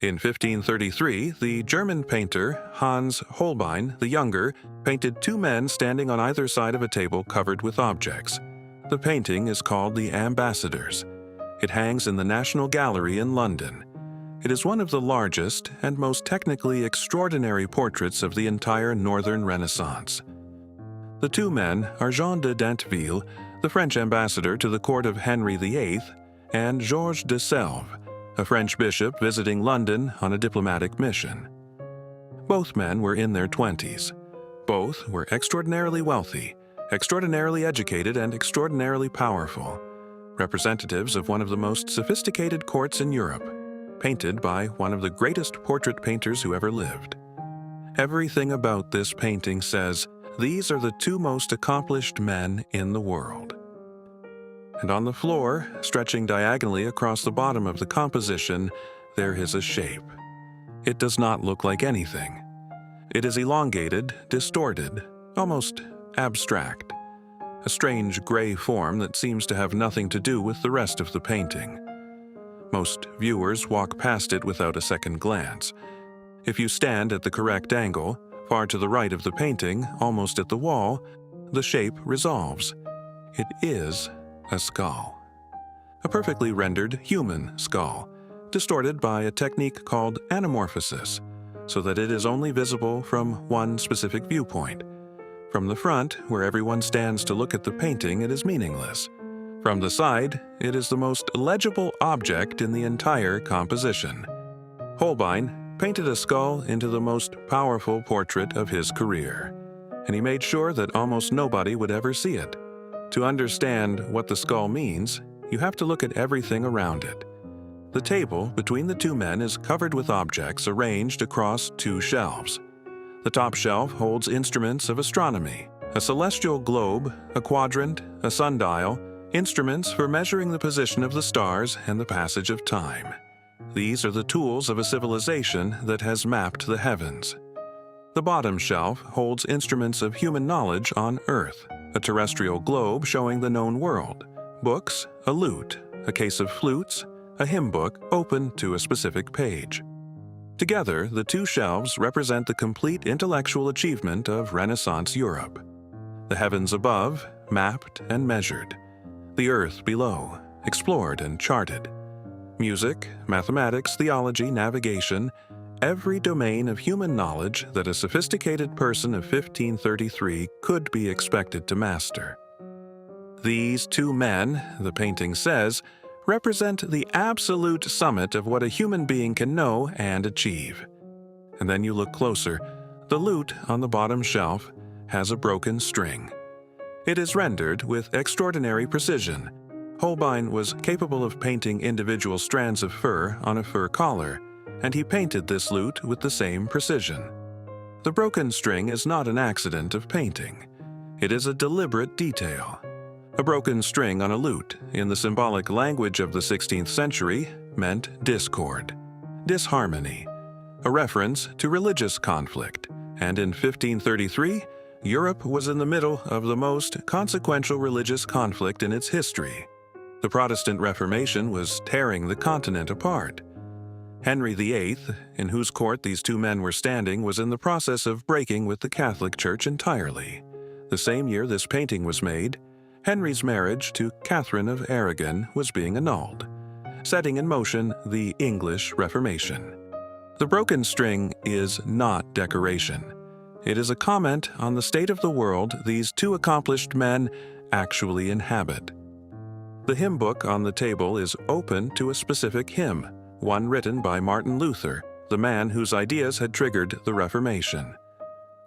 In 1533, the German painter Hans Holbein the Younger painted two men standing on either side of a table covered with objects. The painting is called The Ambassadors. It hangs in the National Gallery in London. It is one of the largest and most technically extraordinary portraits of the entire Northern Renaissance. The two men are Jean de Dinteville, the French ambassador to the court of Henry VIII, and Georges de Selve, a French bishop visiting London on a diplomatic mission. Both men were in their 20s. Both were extraordinarily wealthy, extraordinarily educated, and extraordinarily powerful, representatives of one of the most sophisticated courts in Europe, painted by one of the greatest portrait painters who ever lived. Everything about this painting says, these are the two most accomplished men in the world. And on the floor, stretching diagonally across the bottom of the composition, there is a shape. It does not look like anything. It is elongated, distorted, almost abstract, a strange gray form that seems to have nothing to do with the rest of the painting. Most viewers walk past it without a second glance. If you stand at the correct angle, far to the right of the painting, almost at the wall, the shape resolves. It is a skull. A perfectly rendered human skull, distorted by a technique called anamorphosis, so that it is only visible from one specific viewpoint. From the front, where everyone stands to look at the painting, it is meaningless. From the side, it is the most legible object in the entire composition. Holbein painted a skull into the most powerful portrait of his career, and he made sure that almost nobody would ever see it. To understand what the skull means, you have to look at everything around it. The table between the two men is covered with objects arranged across two shelves. The top shelf holds instruments of astronomy, a celestial globe, a quadrant, a sundial, instruments for measuring the position of the stars and the passage of time. These are the tools of a civilization that has mapped the heavens. The bottom shelf holds instruments of human knowledge on Earth, a terrestrial globe showing the known world, books, a lute, a case of flutes, a hymn book open to a specific page. Together, the two shelves represent the complete intellectual achievement of Renaissance Europe. The heavens above, mapped and measured. The earth below, explored and charted. Music, mathematics, theology, navigation, every domain of human knowledge that a sophisticated person of 1533 could be expected to master. These two men, the painting says, represent the absolute summit of what a human being can know and achieve. And then you look closer. The lute on the bottom shelf has a broken string. It is rendered with extraordinary precision. Holbein was capable of painting individual strands of fur on a fur collar, and he painted this lute with the same precision. The broken string is not an accident of painting. It is a deliberate detail. A broken string on a lute, in the symbolic language of the 16th century, meant discord, disharmony, a reference to religious conflict, and in 1533, Europe was in the middle of the most consequential religious conflict in its history. The Protestant Reformation was tearing the continent apart. Henry VIII, in whose court these two men were standing, was in the process of breaking with the Catholic Church entirely. The same year this painting was made, Henry's marriage to Catherine of Aragon was being annulled, setting in motion the English Reformation. The broken string is not decoration. It is a comment on the state of the world these two accomplished men actually inhabit. The hymn book on the table is open to a specific hymn, one written by Martin Luther, the man whose ideas had triggered the Reformation.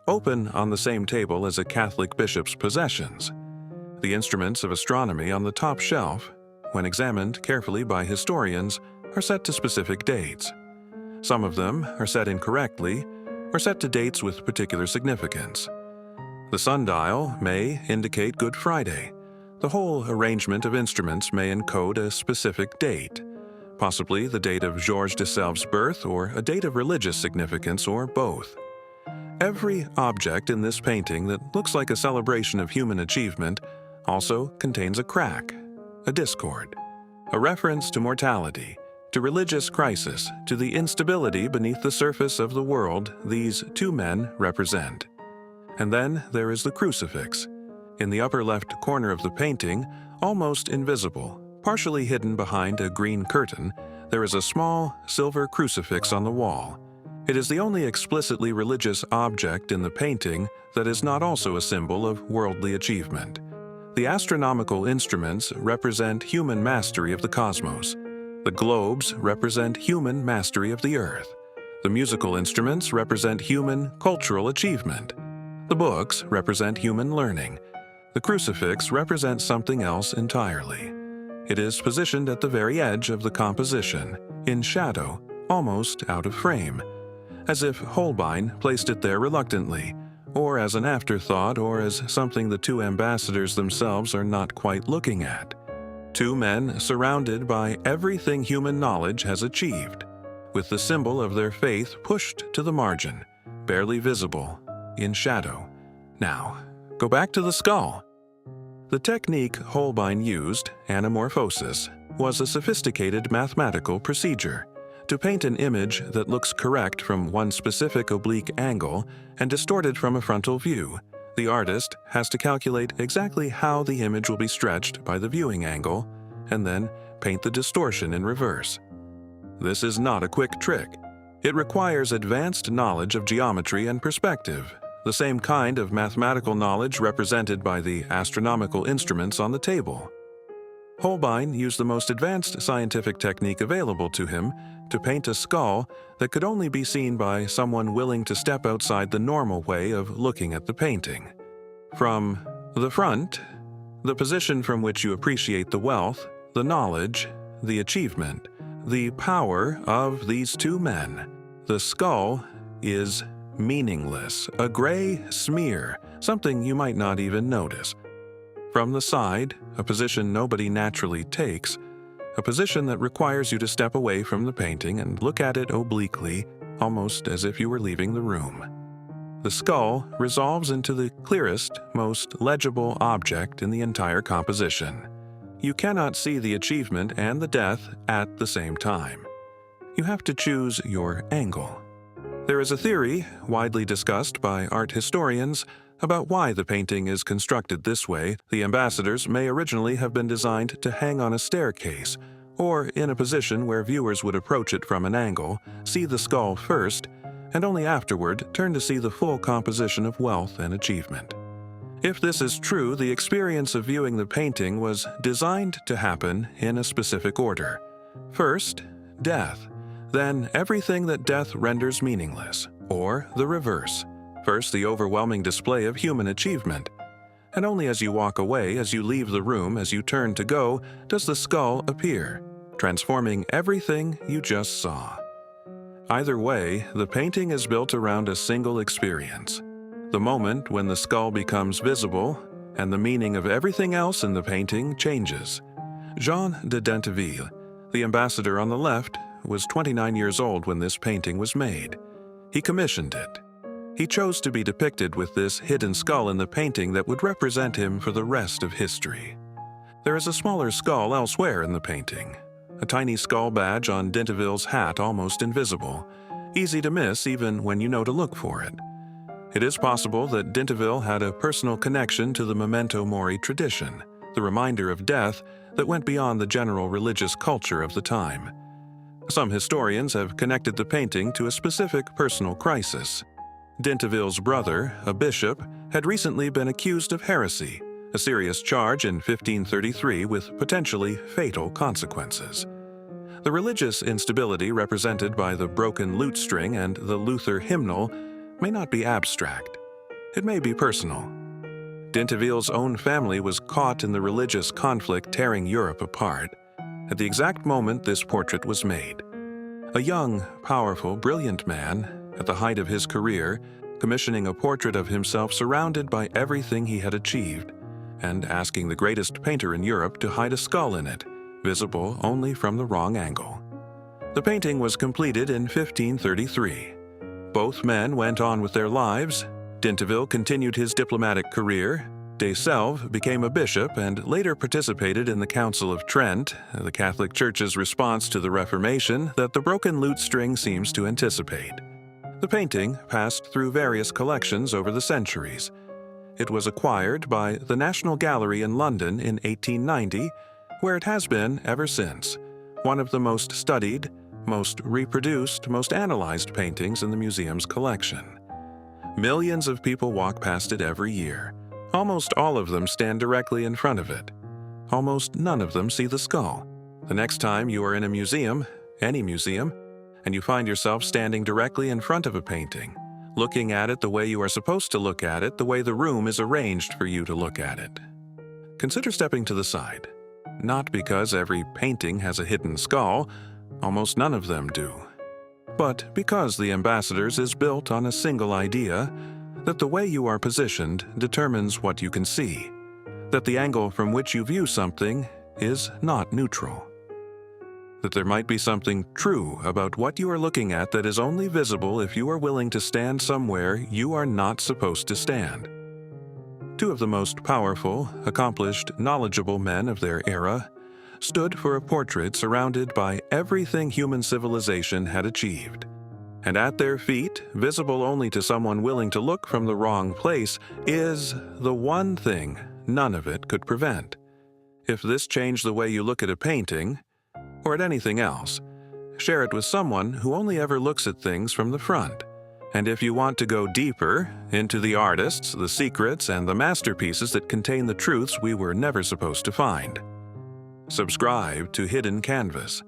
Open on the same table as a Catholic bishop's possessions. The instruments of astronomy on the top shelf, when examined carefully by historians, are set to specific dates. Some of them are set incorrectly or set to dates with particular significance. The sundial may indicate Good Friday. The whole arrangement of instruments may encode a specific date, possibly the date of Georges de Selve's birth or a date of religious significance or both. Every object in this painting that looks like a celebration of human achievement also contains a crack, a discord, a reference to mortality, to religious crisis, to the instability beneath the surface of the world these two men represent. And then there is the crucifix. In the upper left corner of the painting, almost invisible, partially hidden behind a green curtain, there is a small silver crucifix on the wall. It is the only explicitly religious object in the painting that is not also a symbol of worldly achievement. The astronomical instruments represent human mastery of the cosmos. The globes represent human mastery of the earth. The musical instruments represent human cultural achievement. The books represent human learning. The crucifix represents something else entirely. It is positioned at the very edge of the composition, in shadow, almost out of frame, as if Holbein placed it there reluctantly, or as an afterthought, or as something the two ambassadors themselves are not quite looking at. Two men surrounded by everything human knowledge has achieved, with the symbol of their faith pushed to the margin, barely visible, in shadow. Now, go back to the skull. The technique Holbein used, anamorphosis, was a sophisticated mathematical procedure to paint an image that looks correct from one specific oblique angle and distorted from a frontal view. The artist has to calculate exactly how the image will be stretched by the viewing angle and then paint the distortion in reverse. This is not a quick trick. It requires advanced knowledge of geometry and perspective, the same kind of mathematical knowledge represented by the astronomical instruments on the table. Holbein used the most advanced scientific technique available to him to paint a skull that could only be seen by someone willing to step outside the normal way of looking at the painting. From the front, the position from which you appreciate the wealth, the knowledge, the achievement, the power of these two men, the skull is meaningless, a gray smear, something you might not even notice. From the side, a position nobody naturally takes, a position that requires you to step away from the painting and look at it obliquely, almost as if you were leaving the room. The skull resolves into the clearest, most legible object in the entire composition. You cannot see the achievement and the death at the same time. You have to choose your angle. There is a theory, widely discussed by art historians, about why the painting is constructed this way. The ambassadors may originally have been designed to hang on a staircase, or in a position where viewers would approach it from an angle, see the skull first, and only afterward turn to see the full composition of wealth and achievement. If this is true, the experience of viewing the painting was designed to happen in a specific order. First, death. Then everything that death renders meaningless, or the reverse. First, the overwhelming display of human achievement. And only as you walk away, as you leave the room, as you turn to go, does the skull appear, transforming everything you just saw. Either way, the painting is built around a single experience. The moment when the skull becomes visible, and the meaning of everything else in the painting changes. Jean de Dinteville, the ambassador on the left, was 29 years old when this painting was made. He commissioned it. He chose to be depicted with this hidden skull in the painting that would represent him for the rest of history. There is a smaller skull elsewhere in the painting, a tiny skull badge on Dinteville's hat almost invisible, easy to miss even when you know to look for it. It is possible that Dinteville had a personal connection to the memento mori tradition, the reminder of death that went beyond the general religious culture of the time. Some historians have connected the painting to a specific personal crisis. Dinteville's brother, a bishop, had recently been accused of heresy, a serious charge in 1533 with potentially fatal consequences. The religious instability represented by the broken lute string and the Luther hymnal may not be abstract. It may be personal. Dinteville's own family was caught in the religious conflict tearing Europe apart at the exact moment this portrait was made. A young, powerful, brilliant man, at the height of his career, commissioning a portrait of himself surrounded by everything he had achieved, and asking the greatest painter in Europe to hide a skull in it, visible only from the wrong angle. The painting was completed in 1533. Both men went on with their lives. Dinteville continued his diplomatic career. De Selve became a bishop and later participated in the Council of Trent, the Catholic Church's response to the Reformation that the broken lute string seems to anticipate. The painting passed through various collections over the centuries. It was acquired by the National Gallery in London in 1890, where it has been ever since, one of the most studied, most reproduced, most analyzed paintings in the museum's collection. Millions of people walk past it every year. Almost all of them stand directly in front of it. Almost none of them see the skull. The next time you are in a museum, any museum, and you find yourself standing directly in front of a painting, looking at it the way you are supposed to look at it, the way the room is arranged for you to look at it, consider stepping to the side. Not because every painting has a hidden skull, almost none of them do, but because the Ambassadors is built on a single idea that the way you are positioned determines what you can see, that the angle from which you view something is not neutral, that there might be something true about what you are looking at that is only visible if you are willing to stand somewhere you are not supposed to stand. Two of the most powerful, accomplished, knowledgeable men of their era stood for a portrait surrounded by everything human civilization had achieved. And at their feet, visible only to someone willing to look from the wrong place, is the one thing none of it could prevent. If this changed the way you look at a painting, or at anything else, share it with someone who only ever looks at things from the front. And if you want to go deeper into the artists, the secrets, and the masterpieces that contain the truths we were never supposed to find, subscribe to Hidden Canvas.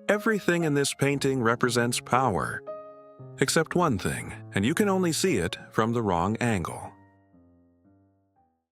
Everything in this painting represents power, except one thing, and you can only see it from the wrong angle.